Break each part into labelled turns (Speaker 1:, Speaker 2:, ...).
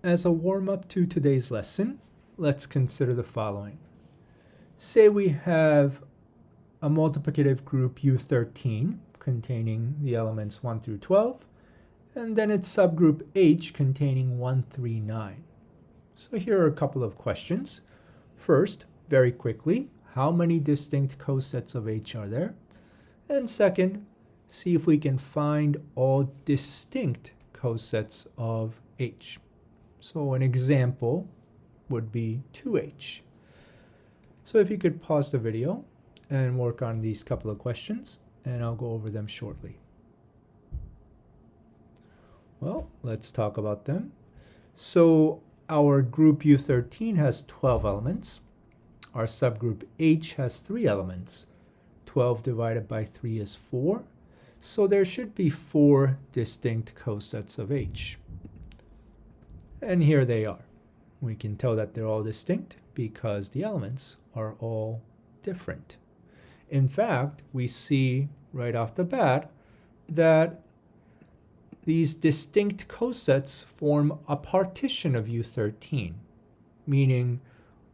Speaker 1: As a warm-up to today's lesson, let's consider the following. Say we have a multiplicative group U13 containing the elements 1 through 12, and then its subgroup H containing 1 through 9. So here are a couple of questions. First, very quickly, how many distinct cosets of H are there? And second, see if we can find all distinct cosets of H. So an example would be 2H. So if you could pause the video and work on these couple of questions, and I'll go over them shortly. Well, let's talk about them. So our group U13 has 12 elements. Our subgroup H has 3 elements. 12 divided by 3 is 4. So there should be 4 distinct cosets of H. And here they are. We can tell that they're all distinct because the elements are all different. In fact, we see right off the bat that these distinct cosets form a partition of U13, meaning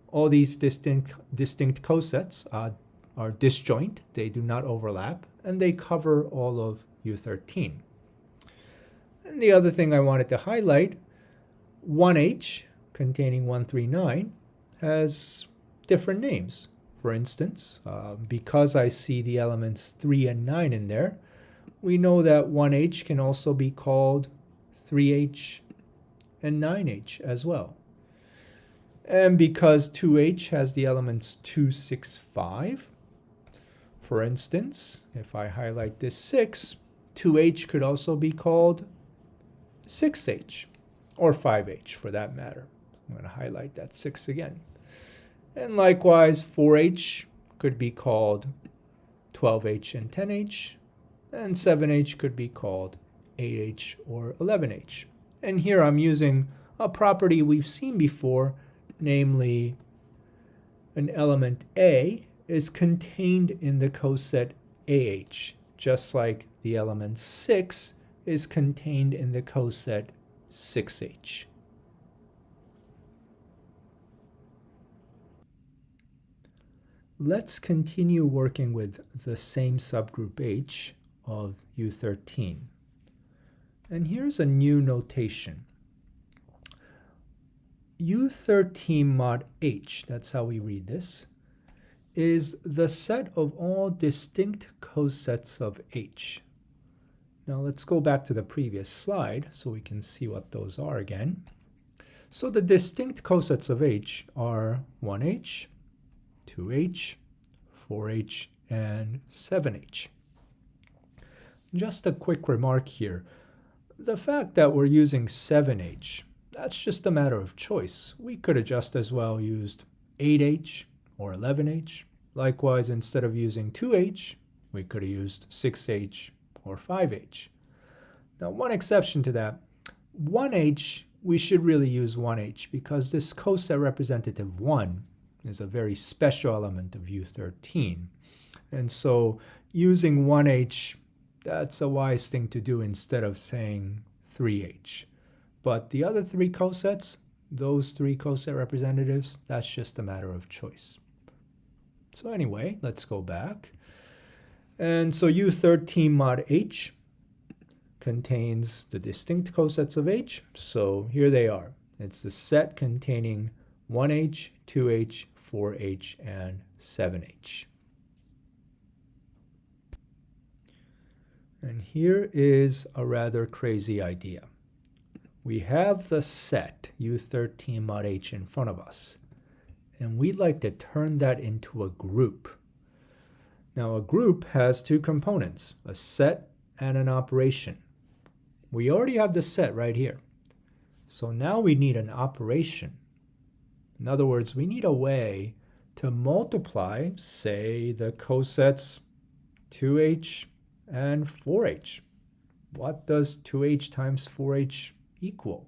Speaker 1: all these distinct cosets are disjoint, they do not overlap, and they cover all of U13. And the other thing I wanted to highlight, 1H, containing 1 through 9, has different names. For instance, because I see the elements 3 and 9 in there, we know that 1H can also be called 3H and 9H as well. And because 2H has the elements 2, 6, 5, for instance, if I highlight this 6, 2H could also be called 6H, or 5H for that matter. I'm going to highlight that 6 again. And likewise, 4H could be called 12H and 10H, and 7H could be called 8H or 11H. And here I'm using a property we've seen before, namely an element A is contained in the coset AH, just like the element 6 is contained in the coset 6H. Let's continue working with the same subgroup H of U13. And here's a new notation. U13 mod H, that's how we read this, is the set of all distinct cosets of H. Now let's go back to the previous slide so we can see what those are again. So the distinct cosets of H are 1H, 2H, 4H, and 7H. Just a quick remark here. The fact that we're using 7H, that's just a matter of choice. We could have just as well used 8H or 11H. Likewise, instead of using 2H, we could have used 6H or 5H. Now, one exception to that, 1H, we should really use 1H because this coset representative 1 is a very special element of U13. And so using 1H, that's a wise thing to do instead of saying 3H. But the other 3 cosets, those 3 coset representatives, that's just a matter of choice. So anyway, let's go back. And so U13 mod H contains the distinct cosets of H. So here they are. It's the set containing 1H, 2H, 4H, and 7H. And here is a rather crazy idea. We have the set U13 mod H in front of us, and we'd like to turn that into a group. Now a group has 2 components, a set and an operation. We already have the set right here. So now we need an operation. In other words, we need a way to multiply, say, the cosets 2H and 4H. What does 2H times 4H equal?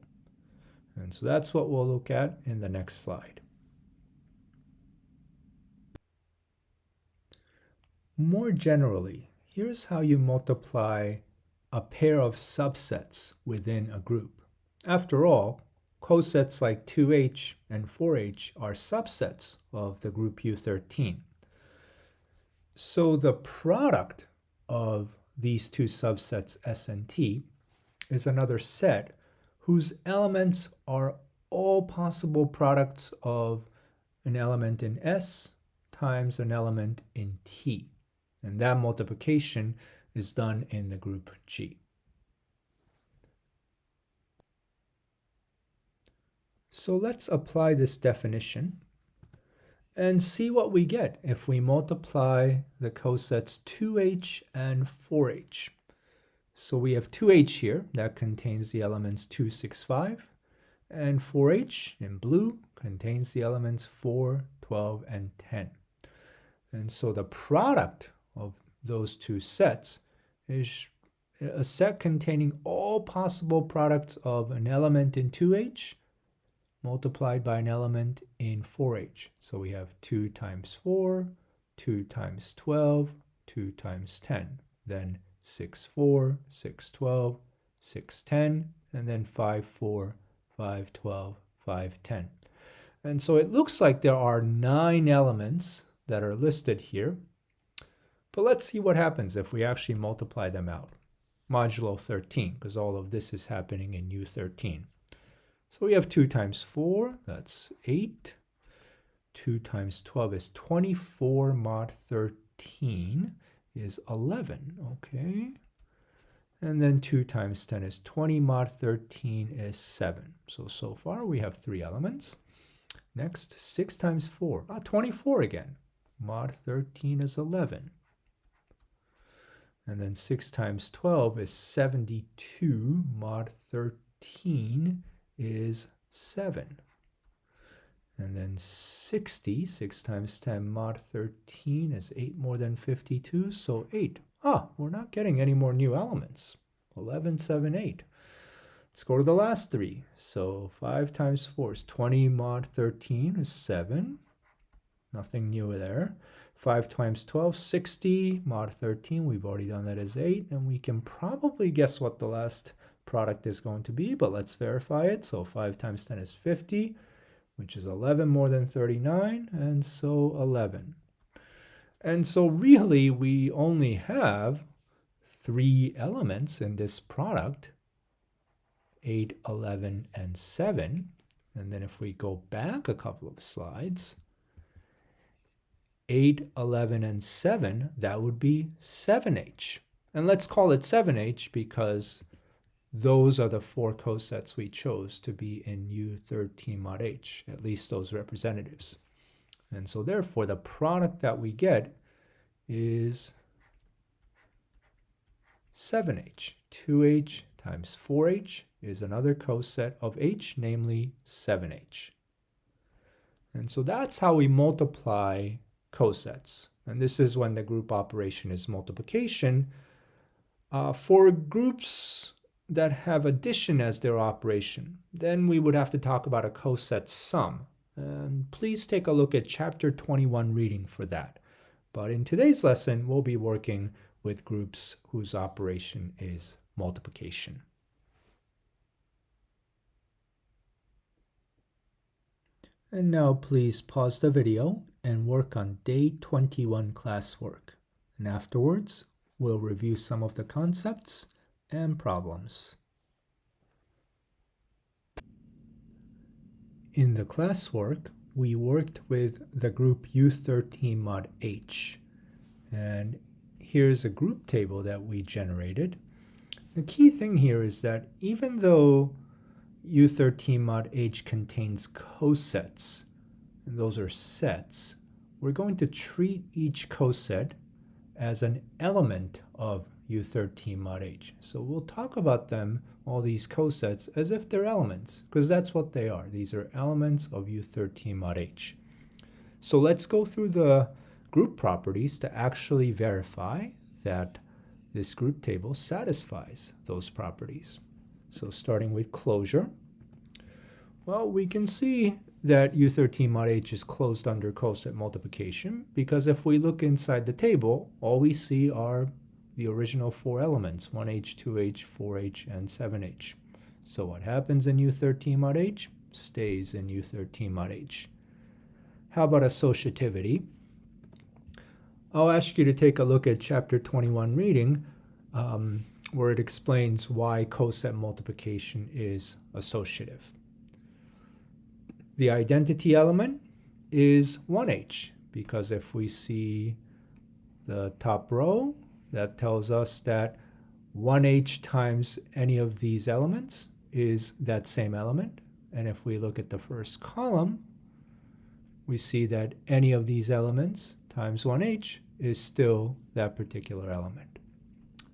Speaker 1: And so that's what we'll look at in the next slide. More generally, here's how you multiply a pair of subsets within a group. After all, cosets like 2H and 4H are subsets of the group U13. So the product of these two subsets S and T is another set whose elements are all possible products of an element in S times an element in T. And that multiplication is done in the group G. So let's apply this definition and see what we get if we multiply the cosets 2H and 4H. So we have 2H here that contains the elements 2, 6, 5, and 4H in blue contains the elements 4, 12, and 10. And so the product of those two sets is a set containing all possible products of an element in 2H multiplied by an element in 4H. So we have 2 times 4, 2 times 12, 2 times 10, then 6, 4, 6, 12, 6, 10, and then 5, 4, 5, 12, 5, 10. And so it looks like there are 9 elements that are listed here. But let's see what happens if we actually multiply them out, modulo 13, because all of this is happening in U13. So we have 2 times 4, that's 8. 2 times 12 is 24 mod 13 is 11, okay? And then 2 times 10 is 20 mod 13 is 7. So far we have 3 elements. Next, 6 times 4, 24 again. Mod 13 is 11. And then 6 times 12 is 72. Mod 13 is 7. And then 60, 6 times 10 mod 13 is 8 more than 52, so 8. We're not getting any more new elements. 11, 7, 8. Let's go to the last 3. So 5 times 4 is 20 mod 13 is 7. Nothing new there. 5 times 12, 60 mod 13. We've already done that as 8. And we can probably guess what the last product is going to be, but let's verify it. So 5 times 10 is 50, which is 11 more than 39, and so 11. And so really we only have 3 elements in this product, 8, 11, and 7. And then if we go back a couple of slides, 8, 11, and 7, that would be 7H. And let's call it 7H because those are the 4 cosets we chose to be in U13 mod H, at least those representatives. And so therefore the product that we get is 7H. 2H times 4H is another coset of H, namely 7H. And so that's how we multiply cosets. And this is when the group operation is multiplication. For groups that have addition as their operation, then we would have to talk about a coset sum. And please take a look at chapter 21 reading for that. But in today's lesson, we'll be working with groups whose operation is multiplication. And now please pause the video and work on day 21 classwork. And afterwards, we'll review some of the concepts and problems. In the classwork, we worked with the group U13 mod H. And here's a group table that we generated. The key thing here is that even though U13 mod H contains cosets, and those are sets, we're going to treat each coset as an element of U13 mod H. So we'll talk about them, all these cosets, as if they're elements, because that's what they are. These are elements of U13 mod H. So let's go through the group properties to actually verify that this group table satisfies those properties. So starting with closure, well, we can see that U13 mod H is closed under coset multiplication, because if we look inside the table, all we see are the original 4 elements, 1H, 2H, 4H, and 7H. So what happens in U13 mod H stays in U13 mod H. How about associativity? I'll ask you to take a look at chapter 21 reading, where it explains why coset multiplication is associative. The identity element is 1h, because if we see the top row, that tells us that 1h times any of these elements is that same element. And if we look at the first column, we see that any of these elements times 1h is still that particular element.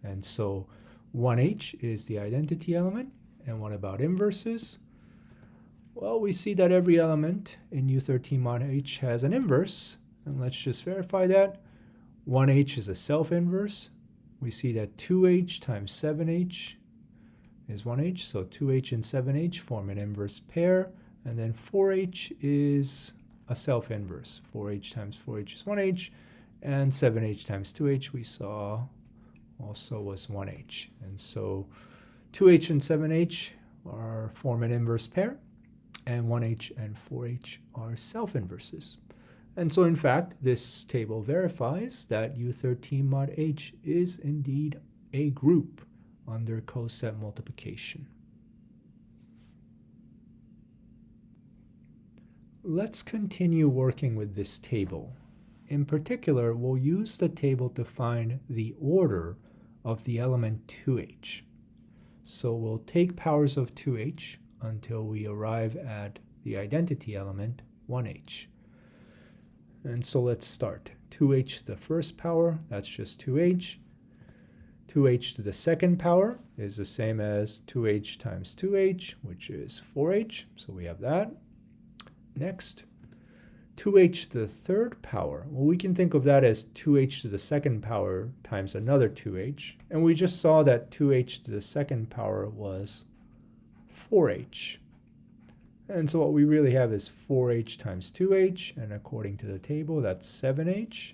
Speaker 1: And so 1h is the identity element. And what about inverses? Well, we see that every element in U13 mod H has an inverse. And let's just verify that. 1h is a self-inverse. We see that 2h times 7h is 1h. So 2h and 7h form an inverse pair. And then 4h is a self-inverse. 4h times 4h is 1h. And 7h times 2h we saw also was 1h. And so 2h and 7h form an inverse pair. And 1h and 4h are self-inverses. And so in fact, this table verifies that U13 mod H is indeed a group under coset multiplication. Let's continue working with this table. In particular, we'll use the table to find the order of the element 2h. So we'll take powers of 2h until we arrive at the identity element 1h. And so let's start. 2h to the first power, that's just 2h. 2h to the second power is the same as 2h times 2h, which is 4h. So we have that. Next, 2h to the third power. Well, we can think of that as 2h to the second power times another 2h. And we just saw that 2h to the second power was 4h. And so what we really have is 4h times 2h, and according to the table, that's 7h.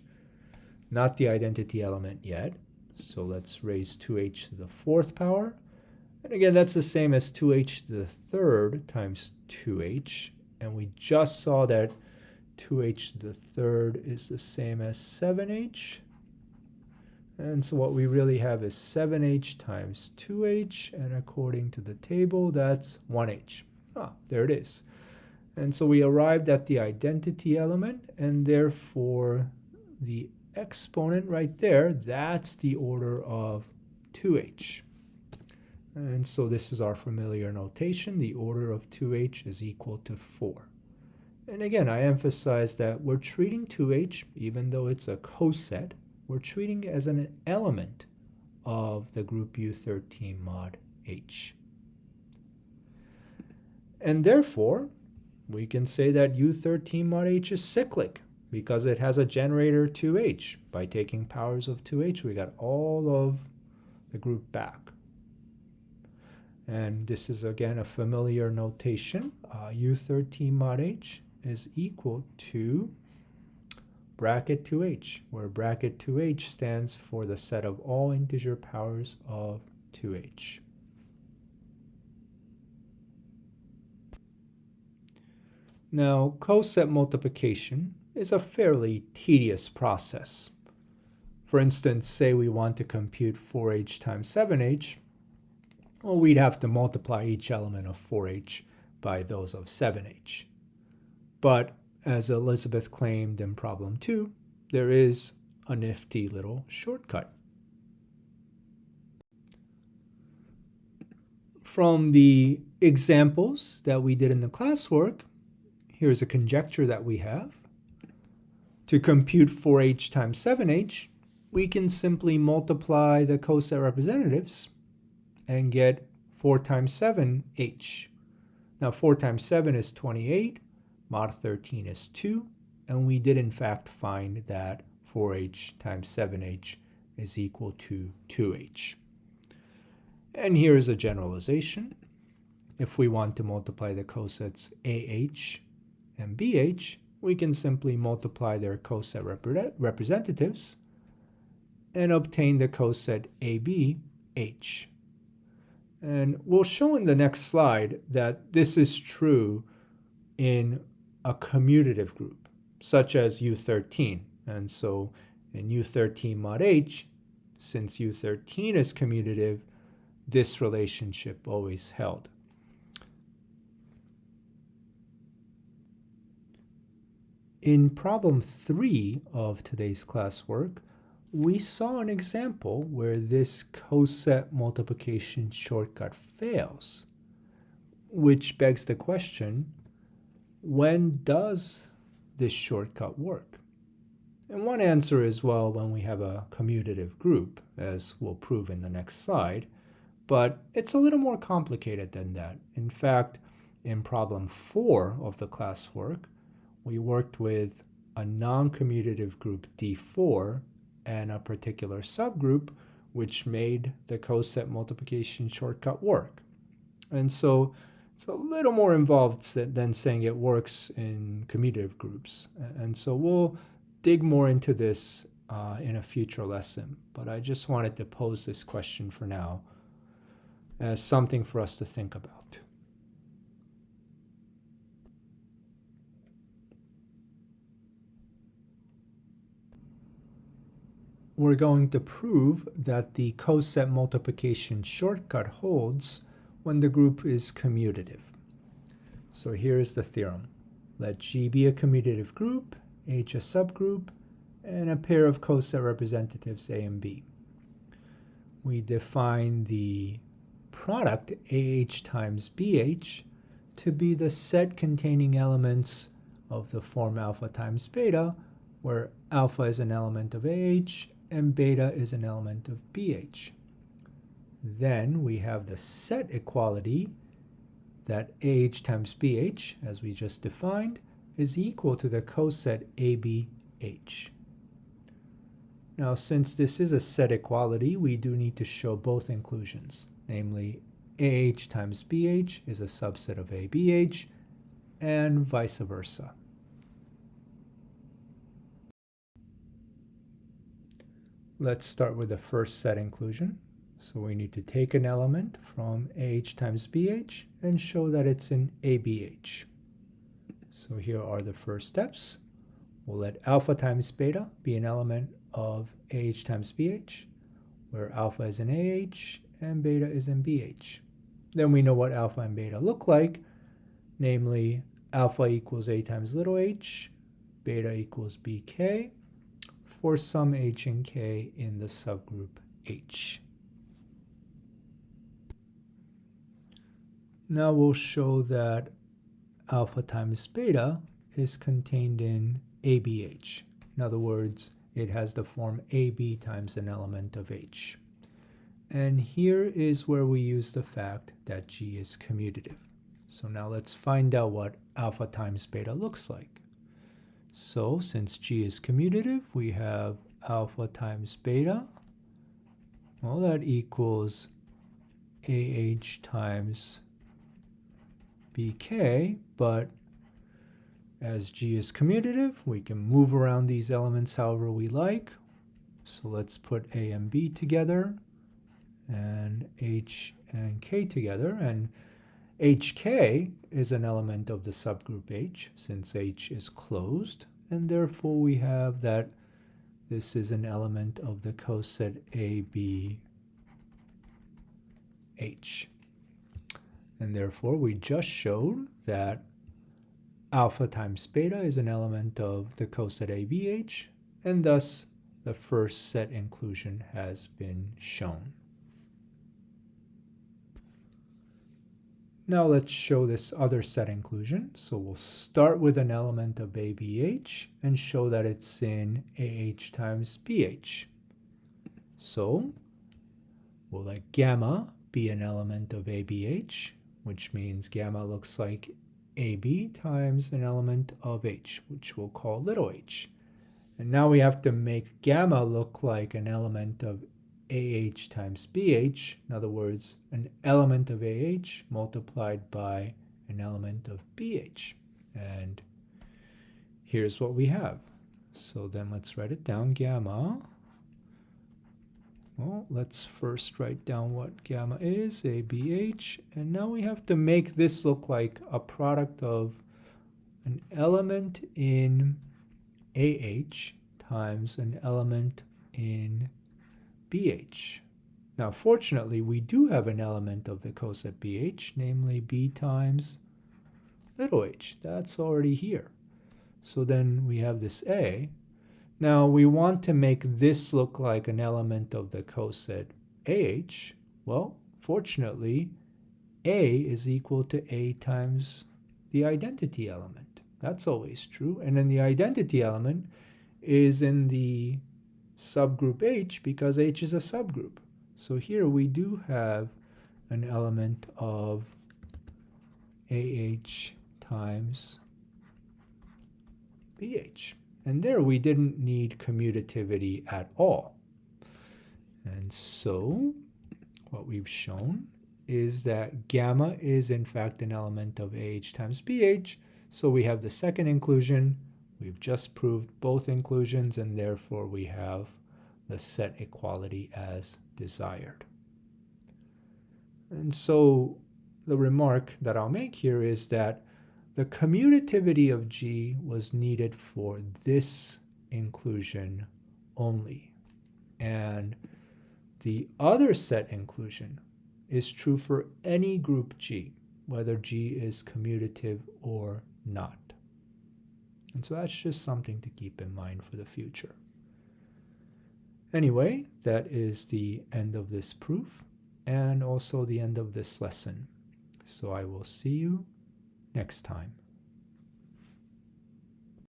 Speaker 1: Not the identity element yet. So let's raise 2h to the fourth power. And again, that's the same as 2h to the third times 2h. And we just saw that 2h to the third is the same as 7h. And so what we really have is 7h times 2h, and according to the table, that's 1h. Ah, there it is. And so we arrived at the identity element, and therefore the exponent right there, that's the order of 2h. And so this is our familiar notation. The order of 2h is equal to 4. And again, I emphasize that we're treating 2h, even though it's a coset, we're treating it as an element of the group U13 mod H. And therefore, we can say that U13 mod H is cyclic because it has a generator 2h. By taking powers of 2h, we got all of the group back. And this is, again, a familiar notation. U13 mod H is equal to bracket 2h, where bracket 2h stands for the set of all integer powers of 2h. Now, coset multiplication is a fairly tedious process. For instance, say we want to compute 4h times 7h, well, we'd have to multiply each element of 4h by those of 7h. But as Elizabeth claimed in problem 2, there is a nifty little shortcut. From the examples that we did in the classwork, here's a conjecture that we have. To compute 4h times 7h, we can simply multiply the coset representatives and get 4 times 7h. Now 4 times 7 is 28, mod 13 is 2, and we did in fact find that 4h times 7h is equal to 2h. And here's a generalization. If we want to multiply the cosets AH and BH, we can simply multiply their coset representatives and obtain the coset ABH. And we'll show in the next slide that this is true in a commutative group, such as U13. And so in U13 mod H, since U13 is commutative, this relationship always held. In problem 3 of today's classwork, we saw an example where this coset multiplication shortcut fails, which begs the question, when does this shortcut work? And one answer is, well, when we have a commutative group, as we'll prove in the next slide, but it's a little more complicated than that. In fact, in problem 4 of the classwork, we worked with a non-commutative group D4 and a particular subgroup, which made the coset multiplication shortcut work. And so it's a little more involved than saying it works in commutative groups. And so we'll dig more into this in a future lesson. But I just wanted to pose this question for now as something for us to think about. We're going to prove that the coset multiplication shortcut holds when the group is commutative. So here's the theorem. Let G be a commutative group, H a subgroup, and a pair of coset representatives A and B. We define the product AH times BH to be the set containing elements of the form alpha times beta, where alpha is an element of AH and beta is an element of BH. Then we have the set equality that AH times BH, as we just defined, is equal to the coset ABH. Now, since this is a set equality, we do need to show both inclusions, namely AH times BH is a subset of ABH, and vice versa. Let's start with the first set inclusion. So we need to take an element from AH times BH and show that it's in ABH. So here are the first steps. We'll let alpha times beta be an element of AH times BH, where alpha is in AH and beta is in BH. Then we know what alpha and beta look like, namely alpha equals A times little h, beta equals BK, for some h and k in the subgroup H. Now we'll show that alpha times beta is contained in ABH. In other words, it has the form AB times an element of H. And here is where we use the fact that G is commutative. So now let's find out what alpha times beta looks like. So since G is commutative, we have alpha times beta. Well, that equals AH times BK, but as G is commutative, we can move around these elements however we like. So let's put A and B together, and H and K together, and HK is an element of the subgroup H, since H is closed, and therefore we have that this is an element of the coset ABH. And therefore we just showed that alpha times beta is an element of the coset ABH, and thus the first set inclusion has been shown. Now let's show this other set inclusion. So we'll start with an element of ABH and show that it's in AH times BH. So we'll let gamma be an element of ABH, which means gamma looks like AB times an element of H, which we'll call little h. And now we have to make gamma look like an element of AH times BH, in other words, an element of AH multiplied by an element of BH. And here's what we have. So then let's write it down. Gamma Well, let's first write down what gamma is, ABH, and now we have to make this look like a product of an element in AH times an element in BH. Now, fortunately, we do have an element of the coset BH, namely B times little h. That's already here. So then we have this A. Now, we want to make this look like an element of the coset AH. Well, fortunately, A is equal to A times the identity element. That's always true. And then the identity element is in the subgroup H because H is a subgroup. So here we do have an element of AH times BH. And there we didn't need commutativity at all. And so what we've shown is that gamma is in fact an element of AH times BH. So we have the second inclusion. We've just proved both inclusions, and therefore we have the set equality as desired. And so the remark that I'll make here is that the commutativity of G was needed for this inclusion only. And the other set inclusion is true for any group G, whether G is commutative or not. And so that's just something to keep in mind for the future. Anyway, that is the end of this proof and also the end of this lesson. So I will see you next time.